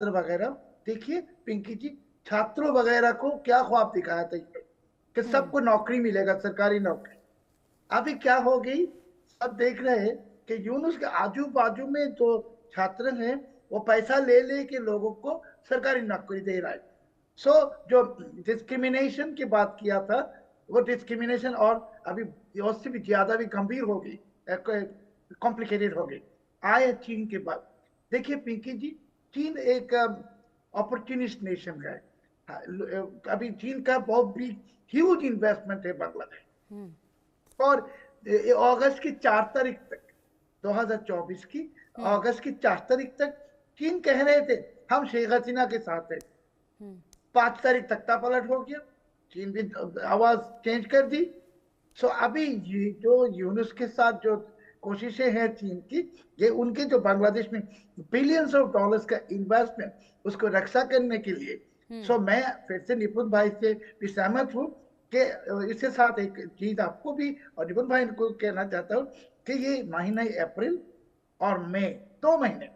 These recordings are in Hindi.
वगैरह। देखिए पिंकी जी, छात्रों वगैरह को क्या ख्वाब दिखाया था कि सबको नौकरी मिलेगा, सरकारी नौकरी। अभी क्या हो गई, सब देख रहे हैं कि यूनुस के आजू बाजू में जो छात्र हैं वो पैसा ले ले के लोगों को सरकारी नौकरी दे रहा है। सो जो डिस्क्रिमिनेशन की बात किया था, वो डिस्क्रिमिनेशन और अभी उससे भी ज्यादा भी गंभीर हो गई, कॉम्प्लिकेटेड हो गई आए चीन के बाद। देखिए पिंकी जी, चीन एक अपॉर्चुनिस्ट नेशन है। अभी चीन का बहुत भी ह्यूज इन्वेस्टमेंट है बांग्लादेश। और अगस्त की 4 तारीख तक, 2024 की अगस्त की 4 तारीख तक चीन कह रहे थे हम शेख हसीना के साथ है। 5 तारीख तख्ता पलट हो गया, चीन भी आवाज चेंज कर दी। सो अभी ये जो यूनुस के साथ जो कोशिशें हैं चीन की, ये उनके जो बांग्लादेश में बिलियंस ऑफ डॉलर्स का इन्वेस्टमेंट, उसको रक्षा करने के लिए। सो मैं फिर से निपुण भाई से भी सहमत हूँ कि इसके साथ एक चीज आपको भी और निपुण भाई को कहना चाहता हूँ कि ये महीना अप्रैल और मई, 2 महीने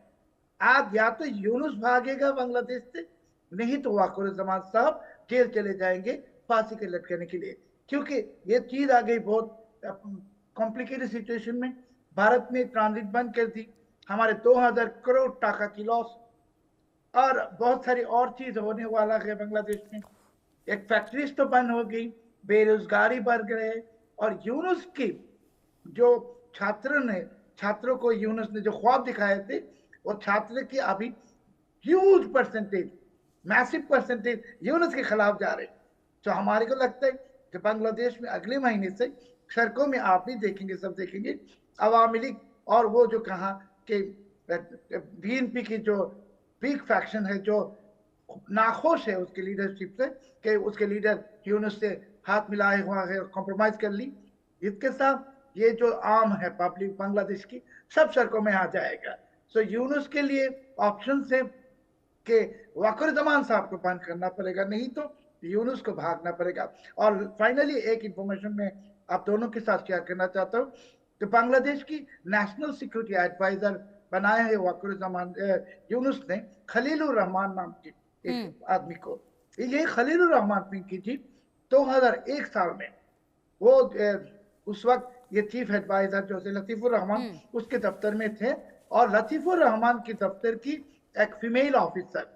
आज या तो यूनुस भागेगा बांग्लादेश से, नहीं तो वाकुरुज्जमान साहब जेल चले जाएंगे फांसी के लटकाने के लिए। क्योंकि ये चीज आ गई बहुत कॉम्प्लिकेटेड सिचुएशन में। भारत में ट्रांजिट बंद कर दी, हमारे 2000 करोड़ टाका की लॉस, और बहुत सारी और चीज होने वाला है बांग्लादेश में। एक फैक्ट्रीज तो बंद हो गई, बेरोजगारी बढ़ गए। और यूनुस की जो छात्रों को यूनुस ने जो ख्वाब दिखाए थे, वो छात्र की अभी huge percentage, massive percentage Yunus के खिलाफ जा रहे। तो हमारे को लगता है कि बांग्लादेश में अगले महीने से सड़कों में आप भी देखेंगे, सब देखेंगे, अवामी लीग और वो जो कहा कि बीएनपी की जो वीक फैक्शन है, जो नाखुश है उसके लीडरशिप से कि उसके लीडर यूनुस से हाथ मिलाए हुआ है, कॉम्प्रोमाइज कर ली। इसके साथ ये जो आम है पब्लिक बांग्लादेश की, सब सड़कों में आ जाएगा। सो यूनुस के लिए ऑप्शन है कि वाकुरुज्जमान साहब को बंद करना पड़ेगा, नहीं तो यूनुस को भागना पड़ेगा। और फाइनली एक इंफॉर्मेशन में आप दोनों के साथ शेयर करना चाहता हूँ कि बांग्लादेश की नेशनल सिक्योरिटी एडवाइजर बनाए हैं वाकुरुज्जमान यूनुस ने खलीलुर रहमान नाम के एक आदमी को। ये खलीलुर रहमान पिंकी जी 2001 साल में वो उस वक्त ये चीफ एडवाइजर जो लतीफुर रहमान उसके दफ्तर में थे, और लतीफुर रहमान के दफ्तर की एक फीमेल ऑफिसर,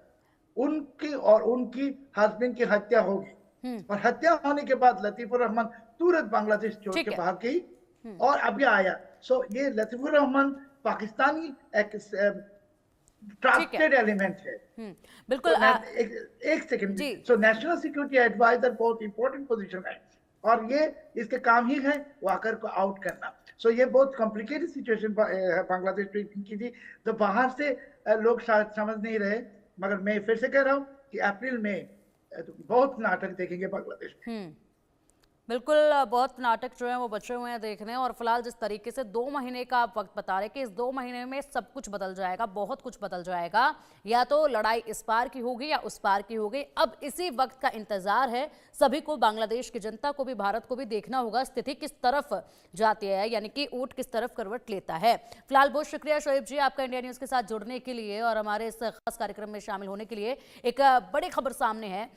उनकी और उनकी हस्बैंड की हत्या होगी। और हत्या होने के बाद लतीफुर रहमान तुरंत बांग्लादेश छोड़ के भाग गई और अभी आया। सो ये लतीफुर रहमान पाकिस्तानी एक ट्रस्टेड एलिमेंट है। बिल्कुल। एक second. So national security adviser बहुत इंपॉर्टेंट पोजीशन है, और ये इसके काम ही है वाकर को आउट करना। सो ये बहुत कॉम्प्लिकेटेड सिचुएशन है बांग्लादेश की थी, तो बाहर से लोग शायद समझ नहीं रहे, मगर मैं फिर से कह रहा हूँ कि अप्रैल में बहुत नाटक देखेंगे बांग्लादेश में। बिल्कुल, बहुत नाटक जो है वो बचे हुए हैं देखने। और फिलहाल जिस तरीके से 2 महीने का आप वक्त बता रहे कि इस 2 महीने में सब कुछ बदल जाएगा, बहुत कुछ बदल जाएगा, या तो लड़ाई इस पार की होगी या उस पार की होगी। अब इसी वक्त का इंतजार है सभी को, बांग्लादेश की जनता को भी, भारत को भी देखना होगा स्थिति किस तरफ जाती है, यानी कि ऊँट किस तरफ करवट लेता है। फिलहाल बहुत शुक्रिया शोएब जी आपका इंडिया न्यूज़ के साथ जुड़ने के लिए और हमारे इस खास कार्यक्रम में शामिल होने के लिए। एक बड़ी खबर सामने है,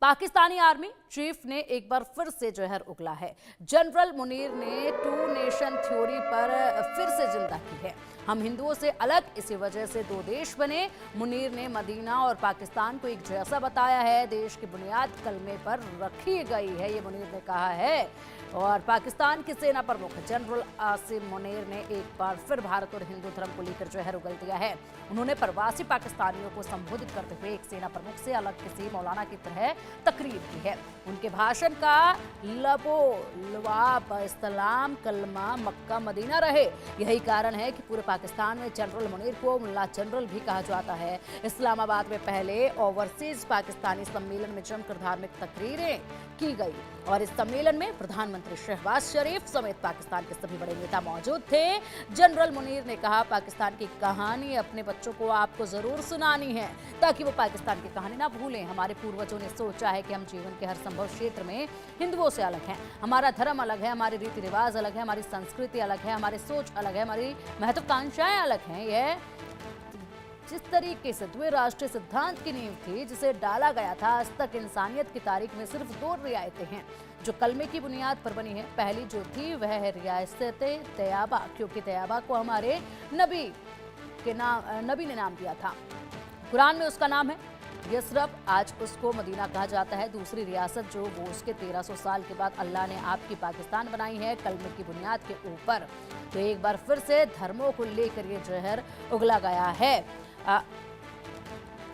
पाकिस्तानी आर्मी चीफ ने एक बार फिर से जहर उगला है। जनरल मुनीर ने 2 नेशन थ्योरी पर फिर से जिंदा की है। हम हिंदुओं से अलग, इसी वजह से 2 देश बने। मुनीर ने मदीना और पाकिस्तान को एक जैसा बताया है, देश की बुनियाद कलमे पर रखी गई है, ये मुनीर ने कहा है। और पाकिस्तान की सेना प्रमुख जनरल आसिम मुनीर ने एक बार फिर भारत और हिंदू धर्म को लेकर जहर उगल दिया है। उन्होंने प्रवासी पाकिस्तानियों को संबोधित करते हुए एक सेना प्रमुख से अलग किसी मौलाना की तरह तकरीर की है। उनके भाषण का लबो लबाब इस्लाम, कलमा, मक्का, मदीना रहे। यही कारण है कि पूरे पाकिस्तान में जनरल मुनीर को मुल्ला जनरल भी कहा जाता है। इस्लामाबाद में पहले ओवरसीज पाकिस्तानी सम्मेलन में जमकर धार्मिक तकरीरें की गई और इस सम्मेलन में प्रधानमंत्री शहबाज शरीफ समेत पाकिस्तान के सभी बड़े नेता मौजूद थे। जनरल मुनीर ने कहा, पाकिस्तान की कहानी अपने बच्चों को आपको जरूर सुनानी है ताकि वो पाकिस्तान की कहानी ना भूलें। हमारे पूर्वजों ने सोचा है कि हम जीवन के हर संभव क्षेत्र में हिंदुओं से अलग हैं। हमारा धर्म अलग है, हमारे रीति रिवाज अलग है, हमारी संस्कृति अलग है, हमारी सोच अलग है, हमारी महत्वाकांक्षाएं अलग हैं। यह जिस तरीके से द्विराष्ट्रीय सिद्धांत की नींव थी, जिसे डाला गया था, आज तक इंसानियत की तारीख में सिर्फ 2 रियायतें हैं जो कलमे की बुनियाद पर बनी है। पहली जो थी वह है रियासत तैयबा, क्योंकि तैयबा को हमारे नबी ने नाम दिया था। कुरान में उसका नाम है यसरब, आज उसको मदीना कहा जाता है। दूसरी रियासत जो वो उसके 1300 साल के बाद अल्लाह ने आपकी पाकिस्तान बनाई है कलमे की बुनियाद के ऊपर। तो एक बार फिर से धर्मों को लेकर ये जहर उगला गया है।